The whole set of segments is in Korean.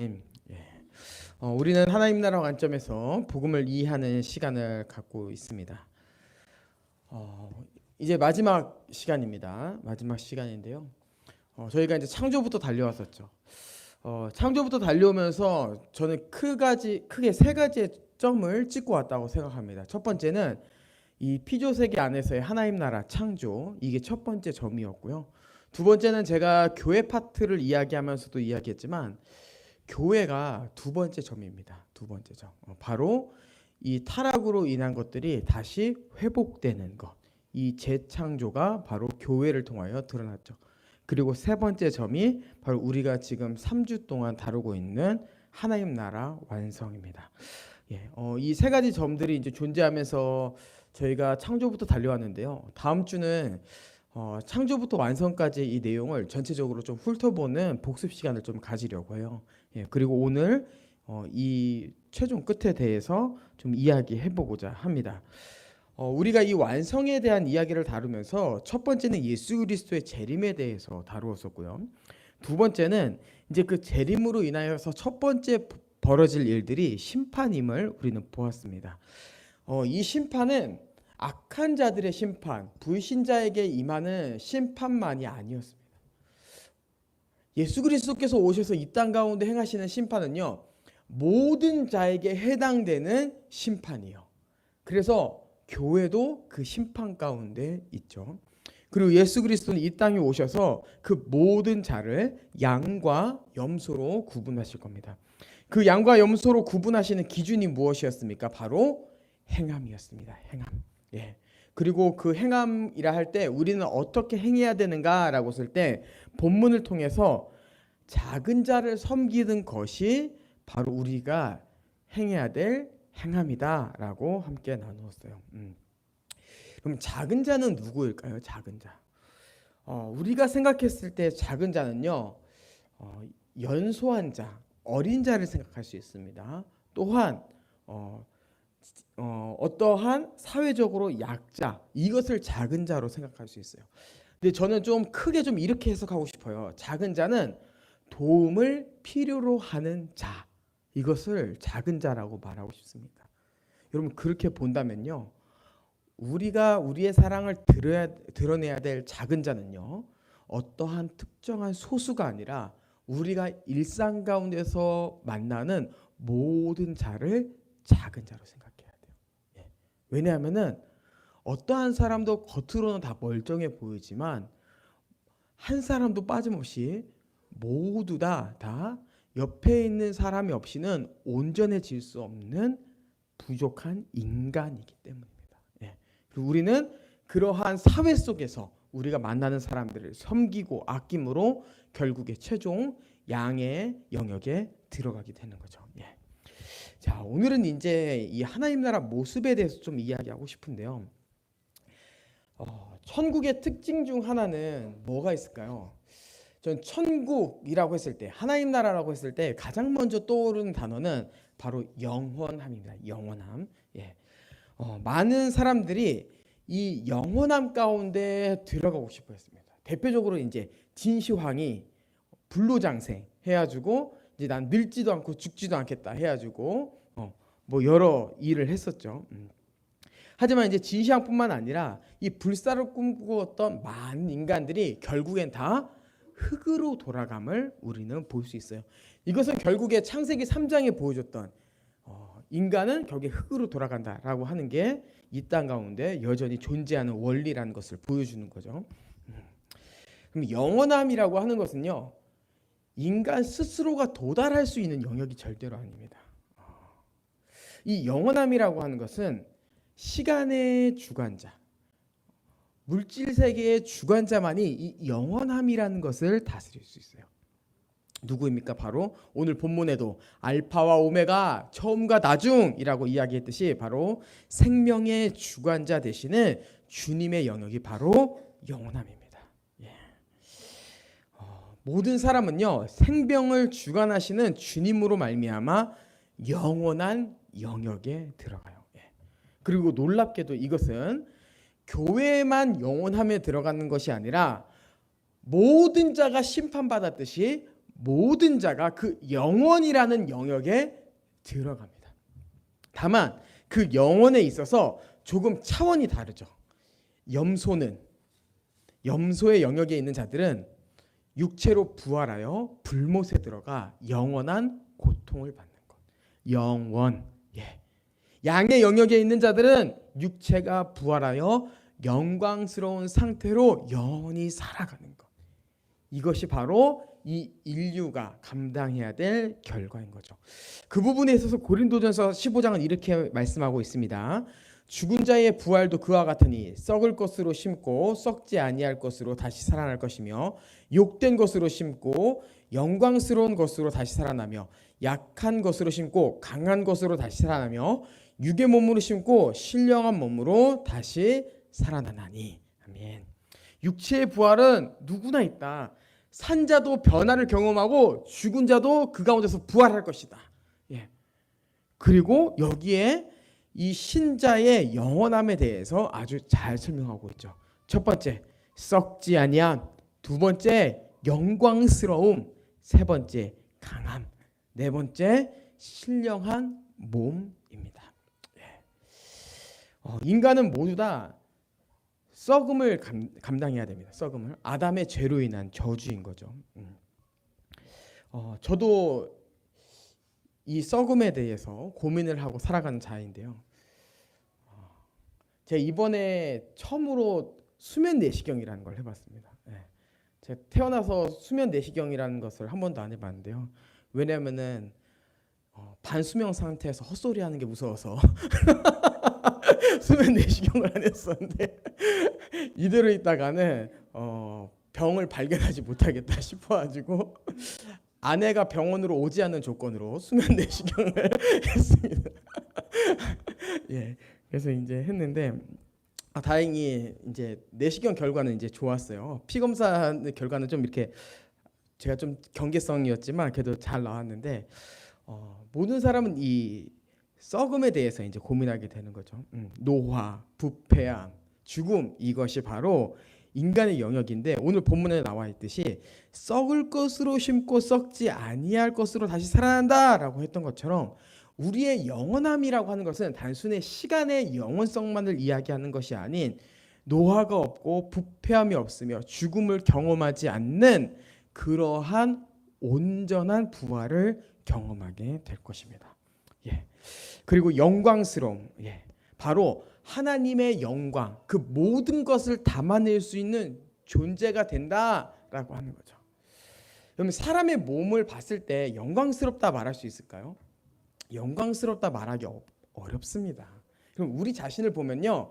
예. 우리는 하나님 나라 관점에서 복음을 이해하는 시간을 갖고 있습니다. 이제 마지막 시간입니다. 마지막 시간인데요. 저희가 이제 창조부터 달려왔었죠. 창조부터 달려오면서 저는 크게 세 가지의 점을 찍고 왔다고 생각합니다. 첫 번째는 이 피조 세계 안에서의 하나님 나라 창조, 이게 첫 번째 점이었고요. 두 번째는 제가 교회 파트를 이야기하면서도 이야기했지만 교회가 두 번째 점입니다. 두 번째 점. 바로 이 타락으로 인한 것들이 다시 회복되는 것. 이 재창조가 바로 교회를 통하여 드러났죠. 그리고 세 번째 점이 바로 우리가 지금 3주 동안 다루고 있는 하나님 나라 완성입니다. 이 세 가지 점들이 이제 존재하면서 저희가 창조부터 달려왔는데요. 다음 주는 창조부터 완성까지 이 내용을 전체적으로 좀 훑어보는 복습 시간을 좀 가지려고 해요. 그리고 오늘 이 최종 끝에 대해서 좀 이야기해보고자 합니다. 우리가 이 완성에 대한 이야기를 다루면서 첫 번째는 예수 그리스도의 재림에 대해서 다루었었고요. 두 번째는 이제 그 재림으로 인하여서 첫 번째 벌어질 일들이 심판임을 우리는 보았습니다. 이 심판은 악한 자들의 심판, 불신자에게 임하는 심판만이 아니었습니다. 예수 그리스도께서 오셔서 이 땅 가운데 행하시는 심판은요, 모든 자에게 해당되는 심판이요. 그래서 교회도 그 심판 가운데 있죠. 그리고 예수 그리스도는 이 땅에 오셔서 그 모든 자를 양과 염소로 구분하실 겁니다. 그 양과 염소로 구분하시는 기준이 무엇이었습니까? 바로 행함이었습니다. 행함. 그리고 그 행함이라 할 때 우리는 어떻게 행해야 되는가라고 했을 때 본문을 통해서 작은 자를 섬기는 것이 바로 우리가 행해야 될 행함이다라고 함께 나누었어요. 그럼 작은 자는 누구일까요? 작은 자. 우리가 생각했을 때 작은 자는요, 연소한 자, 어린 자를 생각할 수 있습니다. 또한 어떠한 사회적으로 약자, 이것을 작은 자로 생각할 수 있어요. 근데 저는 좀 크게 좀 이렇게 해석하고 싶어요. 작은 자는 도움을 필요로 하는 자, 이것을 작은 자라고 말하고 싶습니다. 여러분, 그렇게 본다면요, 우리가 우리의 사랑을 드러내야 될 작은 자는요, 어떠한 특정한 소수가 아니라 우리가 일상 가운데서 만나는 모든 자를 작은 자로 생각해야 돼요. 왜냐하면은 어떠한 사람도 겉으로는 다 멀쩡해 보이지만 한 사람도 빠짐없이 모두 다 옆에 있는 사람이 없이는 온전해질 수 없는 부족한 인간이기 때문입니다. 그리고 우리는 그러한 사회 속에서 우리가 만나는 사람들을 섬기고 아낌으로 결국에 최종 양의 영역에 들어가게 되는 거죠. 자, 오늘은 이제 이 하나님 나라 모습에 대해서 좀 이야기하고 싶은데요. 천국의 특징 중 하나는 뭐가 있을까요? 전 천국이라고 했을 때, 하나님 나라라고 했을 때 가장 먼저 떠오르는 단어는 바로 영원함입니다. 영원함. 많은 사람들이 이 영원함 가운데 들어가고 싶어 했습니다. 대표적으로 이제 진시황이 불로장생 해가지고 이제 난 늙지도 않고 죽지도 않겠다 해가지고 뭐 여러 일을 했었죠. 하지만 이제 진시황뿐만 아니라 이 불사를 꿈꾸었던 많은 인간들이 결국엔 다 흙으로 돌아감을 우리는 볼 수 있어요. 이것은 결국에 창세기 3장에 보여줬던 인간은 결국에 흙으로 돌아간다라고 하는 게 이 땅 가운데 여전히 존재하는 원리라는 것을 보여주는 거죠. 그럼 영원함이라고 하는 것은요, 인간 스스로가 도달할 수 있는 영역이 절대로 아닙니다. 이 영원함이라고 하는 것은 시간의 주관자, 물질 세계의 주관자만이 이 영원함이라는 것을 다스릴 수 있어요. 누구입니까? 바로 오늘 본문에도 알파와 오메가, 처음과 나중이라고 이야기했듯이 바로 생명의 주관자 되시는 주님의 영역이 바로 영원함입니다. 모든 사람은요, 생명을 주관하시는 주님으로 말미암아 영원한 영역에 들어가요. 그리고 놀랍게도 이것은 교회만 영원함에 들어가는 것이 아니라 모든 자가 심판받았듯이 모든 자가 그 영원이라는 영역에 들어갑니다. 다만 그 영혼에 있어서 조금 차원이 다르죠. 염소의 영역에 있는 자들은 육체로 부활하여 불못에 들어가 영원한 고통을 받는 것. 영원. 양의 영역에 있는 자들은 육체가 부활하여 영광스러운 상태로 영원히 살아가는 것. 이것이 바로 이 인류가 감당해야 될 결과인 거죠. 그 부분에 있어서 고린도전서 15장은 이렇게 말씀하고 있습니다. 죽은 자의 부활도 그와 같으니 썩을 것으로 심고 썩지 아니할 것으로 다시 살아날 것이며 욕된 것으로 심고 영광스러운 것으로 다시 살아나며 약한 것으로 심고 강한 것으로 다시 살아나며 육의 몸으로 심고 신령한 몸으로 다시 살아나나니. 아멘. 육체의 부활은 누구나 있다. 산 자도 변화를 경험하고 죽은 자도 그 가운데서 부활할 것이다. 그리고 여기에 이 신자의 영원함에 대해서 아주 잘 설명하고 있죠. 첫 번째, 썩지 아니함. 두 번째, 영광스러움. 세 번째, 강함. 네 번째, 신령한 몸입니다. 인간은 모두 다 썩음을 감당해야 됩니다. 썩음을. 아담의 죄로 인한 저주인 거죠. 저도 이 썩음에 대해서 고민을 하고 살아가는 자인데요. 제가 이번에 처음으로 수면 내시경이라는 걸 해봤습니다. 제가 태어나서 수면 내시경이라는 것을 한 번도 안 해봤는데요. 왜냐하면은 반수면 상태에서 헛소리하는 게 무서워서 수면 내시경을 안 했었는데 이대로 있다가는 병을 발견하지 못하겠다 싶어가지고 아내가 병원으로 오지 않는 조건으로 수면 내시경을 했습니다. 그래서 이제 했는데 다행히 이제 내시경 결과는 이제 좋았어요. 피 검사 결과는 좀 이렇게 제가 좀 경계성이었지만 그래도 잘 나왔는데 모든 사람은 이 썩음에 대해서 이제 고민하게 되는 거죠. 노화, 부패함, 죽음, 이것이 바로 인간의 영역인데 오늘 본문에 나와 있듯이 썩을 것으로 심고 썩지 아니할 것으로 다시 살아난다라고 했던 것처럼 우리의 영원함이라고 하는 것은 단순히 시간의 영원성만을 이야기하는 것이 아닌 노화가 없고 부패함이 없으며 죽음을 경험하지 않는 그러한 온전한 부활을 경험하게 될 것입니다. 그리고 영광스러움. 바로 하나님의 영광, 그 모든 것을 담아낼 수 있는 존재가 된다라고 하는 거죠. 그러면 사람의 몸을 봤을 때 영광스럽다 말할 수 있을까요? 영광스럽다 말하기 어렵습니다. 그럼 우리 자신을 보면요,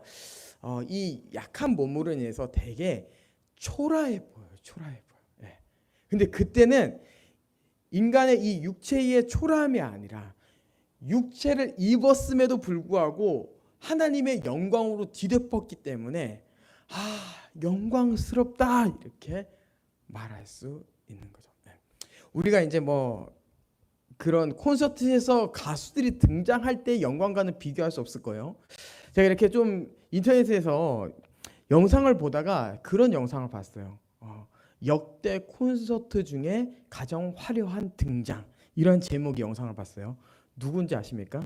이 약한 몸으로 인해서 되게 초라해 보여요. 근데 그때는 인간의 이 육체의 초라함이 아니라 육체를 입었음에도 불구하고 하나님의 영광으로 뒤덮었기 때문에 영광스럽다 이렇게 말할 수 있는 거죠. 우리가 이제 뭐 그런 콘서트에서 가수들이 등장할 때 영광과는 비교할 수 없을 거예요. 제가 이렇게 좀 인터넷에서 영상을 보다가 그런 영상을 봤어요. 역대 콘서트 중에 가장 화려한 등장, 이런 제목의 영상을 봤어요. 누군지 아십니까?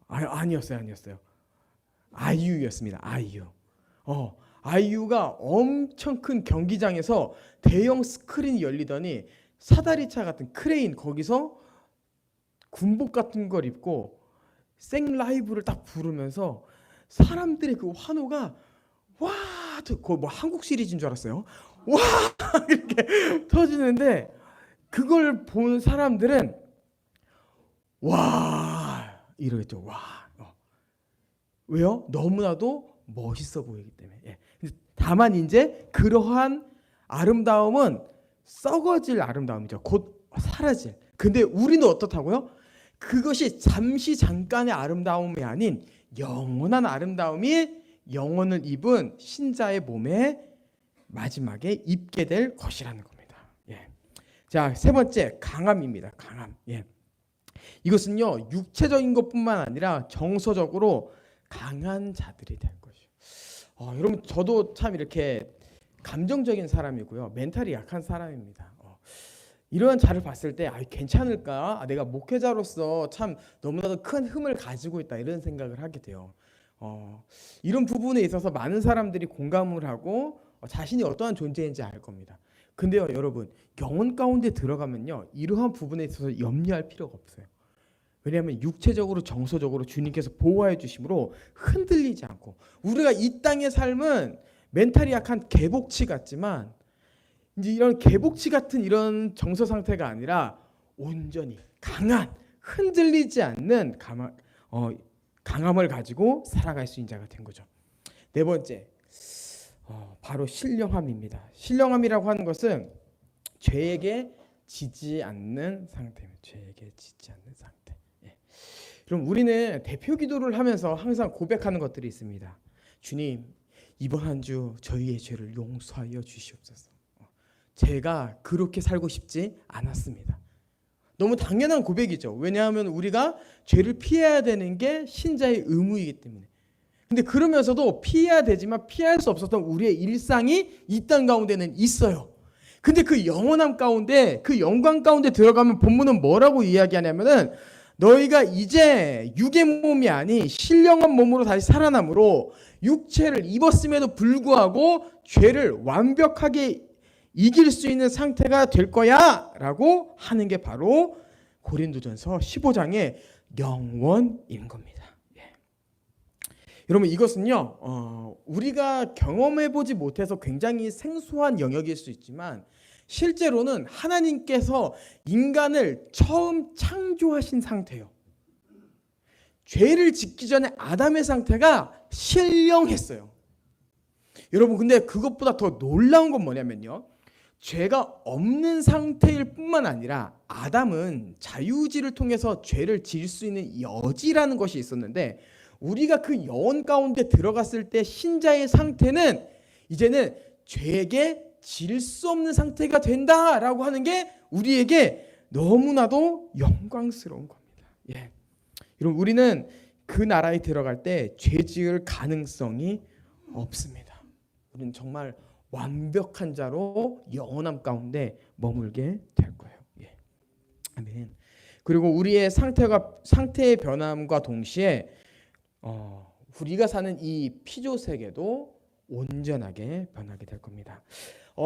아니었어요. 아이유였습니다. 아이유가 엄청 큰 경기장에서 대형 스크린이 열리더니 사다리차 같은 크레인, 거기서 군복 같은 걸 입고 생 라이브를 딱 부르면서 사람들의 그 환호가 와, 그거 뭐 한국 시리즈인 줄 알았어요. 와, 이렇게 터지는데 그걸 본 사람들은 와 이러겠죠. 와. 왜요? 너무나도 멋있어 보이기 때문에. 다만 이제 그러한 아름다움은 썩어질 아름다움이죠. 곧 사라질. 근데 우리는 어떻다고요? 그것이 잠시 잠깐의 아름다움이 아닌 영원한 아름다움이 영혼을 입은 신자의 몸에 마지막에 입게 될 것이라는 겁니다. 자, 세 번째, 강함입니다. 강함. 이것은요, 육체적인 것뿐만 아니라 정서적으로 강한 자들이 될 것이요. 여러분, 저도 참 이렇게 감정적인 사람이고요, 멘탈이 약한 사람입니다. 이런 자를 봤을 때 괜찮을까? 내가 목회자로서 참 너무나도 큰 흠을 가지고 있다 이런 생각을 하게 돼요. 이런 부분에 있어서 많은 사람들이 공감을 하고 자신이 어떠한 존재인지 알 겁니다. 근데요 여러분, 영혼 가운데 들어가면요 이러한 부분에 있어서 염려할 필요가 없어요. 왜냐하면 육체적으로 정서적으로 주님께서 보호해 주심으로 흔들리지 않고, 우리가 이 땅의 삶은 멘탈이 약한 개복치 같지만 이제 이런 개복치 같은 이런 정서 상태가 아니라 온전히 강한, 흔들리지 않는 강함을 가지고 살아갈 수 있는 자가 된 거죠. 네 번째, 바로 신령함입니다. 신령함이라고 하는 것은 죄에게 지지 않는 상태입니다. 죄에게 지지 않는 상태. 그럼 우리는 대표 기도를 하면서 항상 고백하는 것들이 있습니다. 주님, 이번 한 주 저희의 죄를 용서하여 주시옵소서. 제가 그렇게 살고 싶지 않았습니다. 너무 당연한 고백이죠. 왜냐하면 우리가 죄를 피해야 되는 게 신자의 의무이기 때문에. 근데 그러면서도 피해야 되지만 피할 수 없었던 우리의 일상이 이 땅 가운데는 있어요. 근데 그 영원함 가운데, 그 영광 가운데 들어가면 본문은 뭐라고 이야기하냐면은 너희가 이제 육의 몸이 아닌 신령한 몸으로 다시 살아남으로 육체를 입었음에도 불구하고 죄를 완벽하게 이길 수 있는 상태가 될 거야 라고 하는 게 바로 고린도전서 15장의 영원인 겁니다. 여러분, 이것은요 우리가 경험해보지 못해서 굉장히 생소한 영역일 수 있지만 실제로는 하나님께서 인간을 처음 창조하신 상태예요. 죄를 짓기 전에 아담의 상태가 신령했어요. 여러분, 근데 그것보다 더 놀라운 건 뭐냐면요, 죄가 없는 상태일 뿐만 아니라 아담은 자유의지를 통해서 죄를 지을 수 있는 여지라는 것이 있었는데, 우리가 그 영혼 가운데 들어갔을 때 신자의 상태는 이제는 죄에게 질 수 없는 상태가 된다라고 하는 게 우리에게 너무나도 영광스러운 겁니다. 여러분, 우리는 그 나라에 들어갈 때 죄 지을 가능성이 없습니다. 우리는 정말 완벽한 자로 영원함 가운데 머물게 될 거예요. 아멘. 그리고 우리의 상태의 변함과 동시에 우리가 사는 이 피조 세계도 온전하게 변하게 될 겁니다.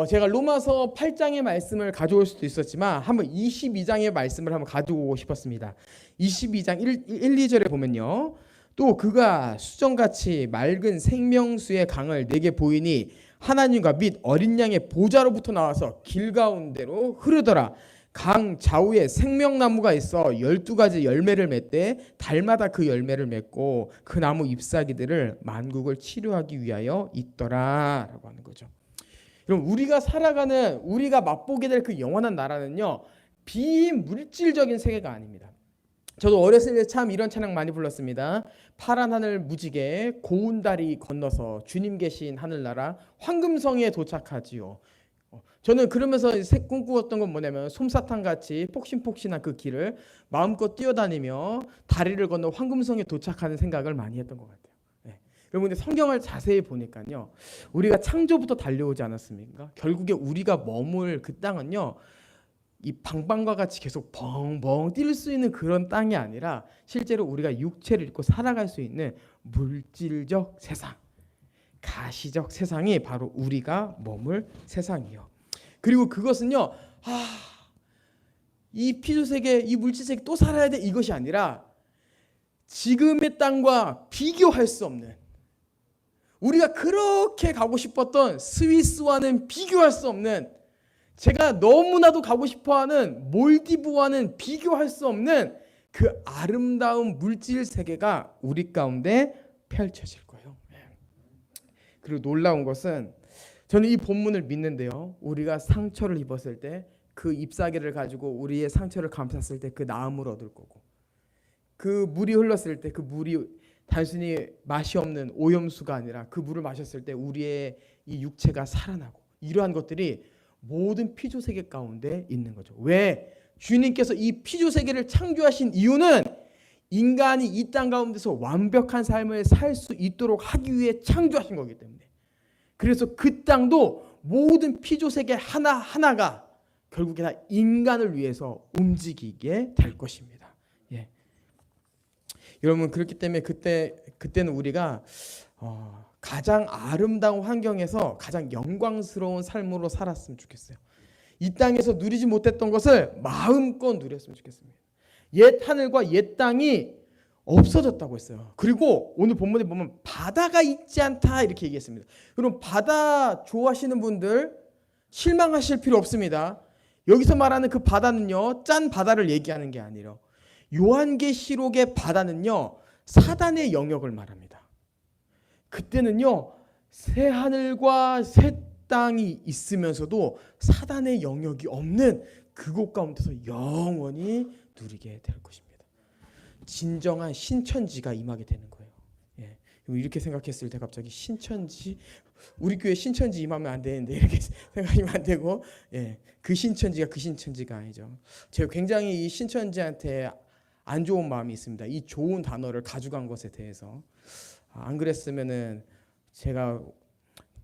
제가 로마서 8장의 말씀을 가져올 수도 있었지만 한번 22장의 말씀을 한번 가져오고 싶었습니다. 22장 1, 2절에 보면요, 또 그가 수정같이 맑은 생명수의 강을 내게 보이니 하나님과 및 어린 양의 보좌로부터 나와서 길 가운데로 흐르더라. 강 좌우에 생명나무가 있어 12가지 열매를 맺되 달마다 그 열매를 맺고 그 나무 잎사귀들을 만국을 치료하기 위하여 있더라 라고 하는 거죠. 그럼 우리가 맛보게 될 그 영원한 나라는요 비물질적인 세계가 아닙니다. 저도 어렸을 때 참 이런 찬양 많이 불렀습니다. 파란 하늘 무지개 고운 다리 건너서 주님 계신 하늘나라 황금성에 도착하지요. 저는 그러면서 꿈꾸었던 건 뭐냐면 솜사탕같이 폭신폭신한 그 길을 마음껏 뛰어다니며 다리를 건너 황금성에 도착하는 생각을 많이 했던 것 같아요. 여러분, 근데 성경을 자세히 보니까요, 우리가 창조부터 달려오지 않았습니까? 결국에 우리가 머물 그 땅은요, 이 방방과 같이 계속 벙벙 뛸 수 있는 그런 땅이 아니라 실제로 우리가 육체를 입고 살아갈 수 있는 물질적 세상, 가시적 세상이 바로 우리가 머물 세상이요. 그리고 그것은요, 이 피조세계, 이 물질세계 또 살아야 돼 이것이 아니라 지금의 땅과 비교할 수 없는, 우리가 그렇게 가고 싶었던 스위스와는 비교할 수 없는, 제가 너무나도 가고 싶어하는 몰디브와는 비교할 수 없는 그 아름다운 물질 세계가 우리 가운데 펼쳐질 거예요. 그리고 놀라운 것은 저는 이 본문을 믿는데요, 우리가 상처를 입었을 때 그 잎사귀를 가지고 우리의 상처를 감쌌을 때 그 나음을 얻을 거고, 그 물이 흘렀을 때 그 물이 단순히 맛이 없는 오염수가 아니라 그 물을 마셨을 때 우리의 이 육체가 살아나고, 이러한 것들이 모든 피조세계 가운데 있는 거죠. 왜? 주님께서 이 피조세계를 창조하신 이유는 인간이 이 땅 가운데서 완벽한 삶을 살 수 있도록 하기 위해 창조하신 거기 때문에. 그래서 그 땅도 모든 피조세계 하나하나가 결국에 다 인간을 위해서 움직이게 될 것입니다. 예. 여러분 그렇기 때문에 그때는 우리가 가장 아름다운 환경에서 가장 영광스러운 삶으로 살았으면 좋겠어요. 이 땅에서 누리지 못했던 것을 마음껏 누렸으면 좋겠습니다. 옛 하늘과 옛 땅이 없어졌다고 했어요. 그리고 오늘 본문에 보면 바다가 있지 않다 이렇게 얘기했습니다. 그럼 바다 좋아하시는 분들 실망하실 필요 없습니다. 여기서 말하는 그 바다는요, 짠 바다를 얘기하는 게 아니라 요한계시록의 바다는요, 사단의 영역을 말합니다. 그때는요, 새 하늘과 새 땅이 있으면서도 사단의 영역이 없는 그곳 가운데서 영원히 누리게 될 것입니다. 진정한 신천지가 임하게 되는 거예요. 예. 이렇게 생각했을 때 갑자기 신천지, 우리 교회 신천지 임하면 안 되는데 이렇게 생각하면 안 되고, 예. 그 신천지가 아니죠. 제가 굉장히 이 신천지한테 안 좋은 마음이 있습니다. 이 좋은 단어를 가져간 것에 대해서. 안 그랬으면은 제가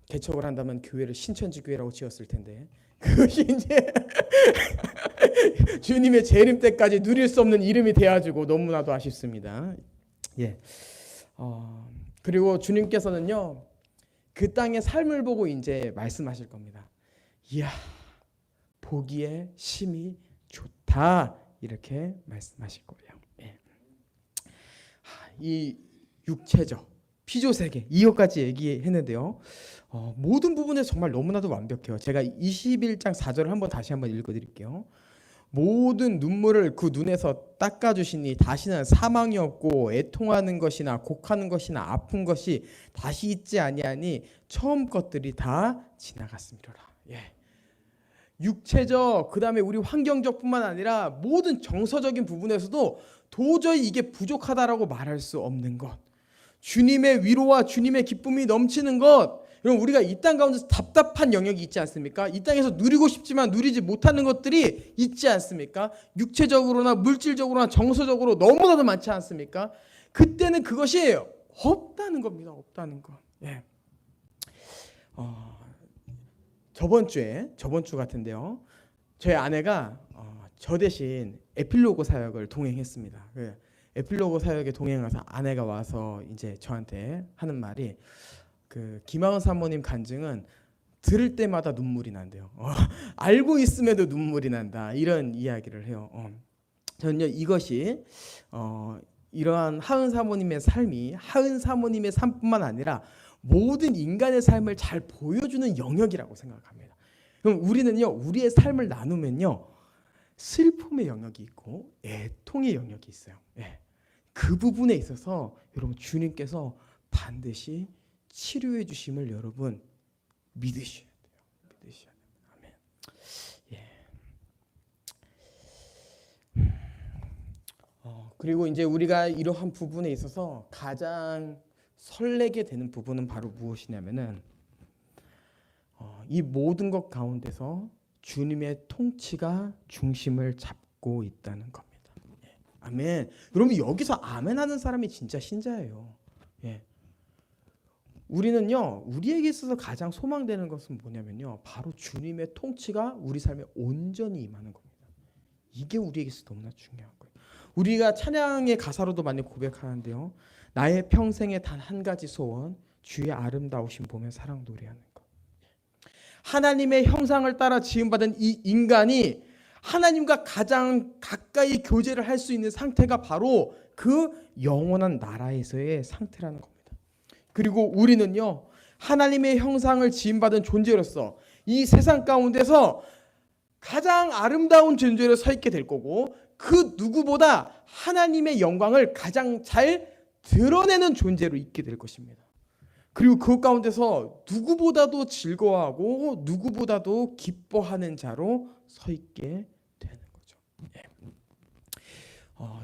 개척을 한다면 교회를 신천지 교회라고 지었을 텐데 그것이 이제 주님의 재림 때까지 누릴 수 없는 이름이 돼가지고 너무나도 아쉽습니다. 예. 그리고 주님께서는요 그 땅의 삶을 보고 이제 말씀하실 겁니다. 이야 보기에 심히 좋다 이렇게 말씀하실 거예요. 예. 이 육체적 피조세계 이것까지 얘기했는데요. 모든 부분에 정말 너무나도 완벽해요. 제가 21장 4절을 다시 한번 읽어드릴게요. 모든 눈물을 그 눈에서 닦아주시니 다시는 사망이 없고 애통하는 것이나 곡하는 것이나 아픈 것이 다시 있지 아니하니 처음 것들이 다 지나갔음이로라. 예. 육체적 그다음에 우리 환경적뿐만 아니라 모든 정서적인 부분에서도 도저히 이게 부족하다라고 말할 수 없는 것, 주님의 위로와 주님의 기쁨이 넘치는 것. 여러분 우리가 이 땅 가운데서 답답한 영역이 있지 않습니까? 이 땅에서 누리고 싶지만 누리지 못하는 것들이 있지 않습니까? 육체적으로나 물질적으로나 정서적으로 너무나도 많지 않습니까? 그때는 그것이 없다는 겁니다. 없다는 것. 예. 저번 주 같은데요. 저희 아내가 저 대신 에필로그 사역을 동행했습니다. 에필로그 사역에 동행해서 아내가 와서 이제 저한테 하는 말이 그 김하은 사모님 간증은 들을 때마다 눈물이 난대요. 알고 있음에도 눈물이 난다 이런 이야기를 해요. 저는요 이것이 이러한 하은 사모님의 삶이 하은 사모님의 삶뿐만 아니라 모든 인간의 삶을 잘 보여주는 영역이라고 생각합니다. 그럼 우리는요 우리의 삶을 나누면요 슬픔의 영역이 있고 애통의 영역이 있어요. 예. 그 부분에 있어서 여러분 주님께서 반드시 치료해 주심을 여러분 믿으셔야 돼요. 믿으셔야 돼요. 아멘. 예. 그리고 이제 우리가 이러한 부분에 있어서 가장 설레게 되는 부분은 바로 무엇이냐면은 이 모든 것 가운데서 주님의 통치가 중심을 잡고 있다는 겁니다. 예. 아멘. 여러분 여기서 아멘 하는 사람이 진짜 신자예요. 예. 우리는요 우리에게 있어서 가장 소망되는 것은 뭐냐면요 바로 주님의 통치가 우리 삶에 온전히 임하는 겁니다. 이게 우리에게 있어서 너무나 중요한 거예요. 우리가 찬양의 가사로도 많이 고백하는데요 나의 평생에 단 한 가지 소원 주의 아름다우신 보며 사랑 노래하는 것. 하나님의 형상을 따라 지음받은 이 인간이 하나님과 가장 가까이 교제를 할 수 있는 상태가 바로 그 영원한 나라에서의 상태라는 겁니다. 그리고 우리는요 하나님의 형상을 지음받은 존재로서 이 세상 가운데서 가장 아름다운 존재로 서 있게 될 거고 그 누구보다 하나님의 영광을 가장 잘 드러내는 존재로 있게 될 것입니다. 그리고 그 가운데서 누구보다도 즐거워하고 누구보다도 기뻐하는 자로 서 있게 되는 거죠. 예.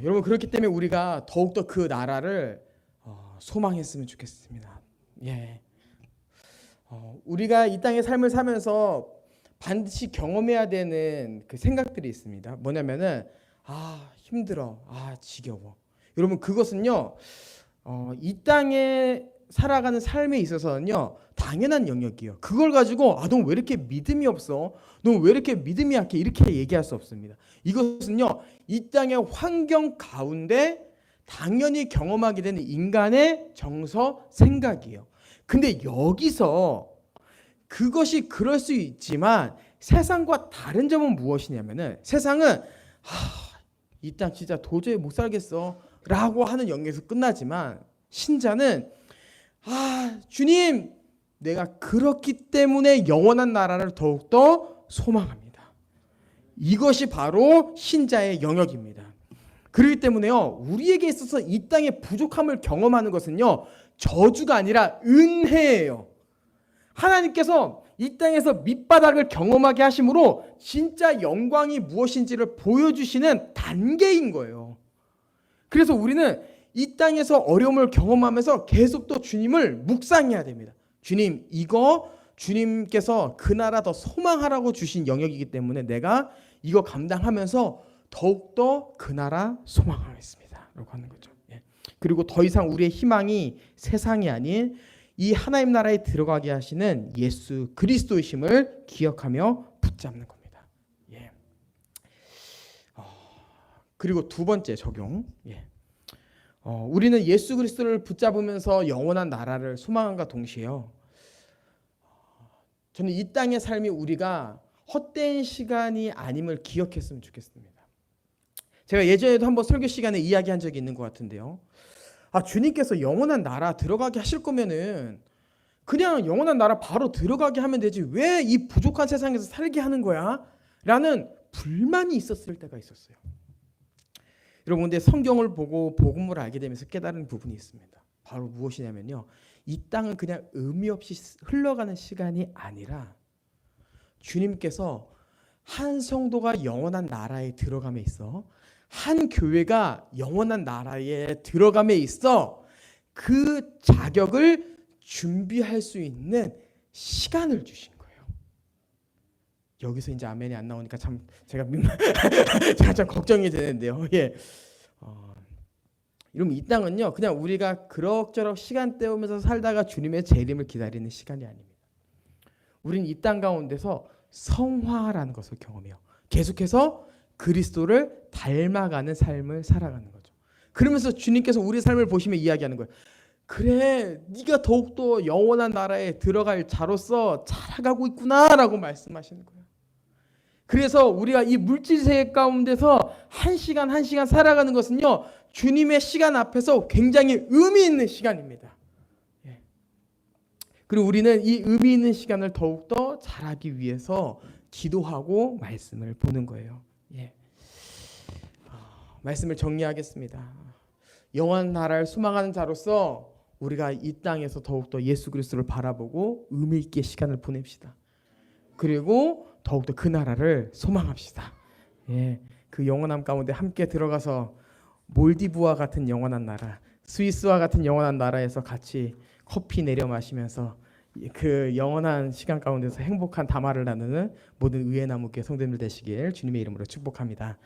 여러분 그렇기 때문에 우리가 더욱더 그 나라를 소망했으면 좋겠습니다. 예. 우리가 이 땅의 삶을 살면서 반드시 경험해야 되는 그 생각들이 있습니다. 뭐냐면은 힘들어, 지겨워. 여러분 그것은요 이 땅에 살아가는 삶에 있어서는요 당연한 영역이에요. 그걸 가지고 너 왜 이렇게 믿음이 없어? 너 왜 이렇게 믿음이 약해? 이렇게 얘기할 수 없습니다. 이것은요 이 땅의 환경 가운데 당연히 경험하게 되는 인간의 정서 생각이에요. 근데 여기서 그것이 그럴 수 있지만 세상과 다른 점은 무엇이냐면은 세상은 이 땅 진짜 도저히 못 살겠어 라고 하는 영역에서 끝나지만 신자는 주님 내가 그렇기 때문에 영원한 나라를 더욱더 소망합니다. 이것이 바로 신자의 영역입니다. 그렇기 때문에요 우리에게 있어서 이 땅의 부족함을 경험하는 것은요 저주가 아니라 은혜예요. 하나님께서 이 땅에서 밑바닥을 경험하게 하심으로 진짜 영광이 무엇인지를 보여주시는 단계인 거예요. 그래서 우리는 이 땅에서 어려움을 경험하면서 계속 또 주님을 묵상해야 됩니다. 주님 이거 주님께서 그 나라 더 소망하라고 주신 영역이기 때문에 내가 이거 감당하면서 더욱더 그 나라 소망하겠습니다 라고 하는 거죠. 그리고 더 이상 우리의 희망이 세상이 아닌 이 하나님 나라에 들어가게 하시는 예수 그리스도이심을 기억하며 붙잡는 겁니다. 그리고 두 번째 적용. 우리는 예수 그리스도를 붙잡으면서 영원한 나라를 소망함과 동시에요. 저는 이 땅의 삶이 우리가 헛된 시간이 아님을 기억했으면 좋겠습니다. 제가 예전에도 한번 설교 시간에 이야기한 적이 있는 것 같은데요. 주님께서 영원한 나라 들어가게 하실 거면은 그냥 영원한 나라 바로 들어가게 하면 되지 왜 이 부족한 세상에서 살게 하는 거야? 라는 불만이 있었을 때가 있었어요. 여러분 근데 성경을 보고 복음을 알게 되면서 깨달은 부분이 있습니다. 바로 무엇이냐면요. 이 땅은 그냥 의미 없이 흘러가는 시간이 아니라 주님께서 한 성도가 영원한 나라에 들어감에 있어 한 교회가 영원한 나라에 들어감에 있어 그 자격을 준비할 수 있는 시간을 주신 거예요. 여기서 이제 아멘이 안 나오니까 참 제가 참 걱정이 되는데요. 여러분 이 땅은요 그냥 우리가 그럭저럭 시간 때우면서 살다가 주님의 재림을 기다리는 시간이 아닙니다. 우리는 이 땅 가운데서 성화라는 것을 경험해요. 계속해서 그리스도를 닮아가는 삶을 살아가는 거죠. 그러면서 주님께서 우리 삶을 보시며 이야기하는 거예요. 그래 네가 더욱더 영원한 나라에 들어갈 자로서 자라가고 있구나라고 말씀하시는 거예요. 그래서 우리가 이 물질세계 가운데서 한 시간 한 시간 살아가는 것은요 주님의 시간 앞에서 굉장히 의미 있는 시간입니다. 그리고 우리는 이 의미 있는 시간을 더욱더 잘하기 위해서 기도하고 말씀을 보는 거예요. 말씀을 정리하겠습니다. 영원한 나라를 소망하는 자로서 우리가 이 땅에서 더욱더 예수 그리스도를 바라보고 의미 있게 시간을 보냅시다. 그리고 더욱더 그 나라를 소망합시다. 그 영원함 가운데 함께 들어가서 몰디브와 같은 영원한 나라, 스위스와 같은 영원한 나라에서 같이 커피 내려 마시면서 그 영원한 시간 가운데서 행복한 담화를 나누는 모든 의회 나무께 성도님들 되시길 주님의 이름으로 축복합니다.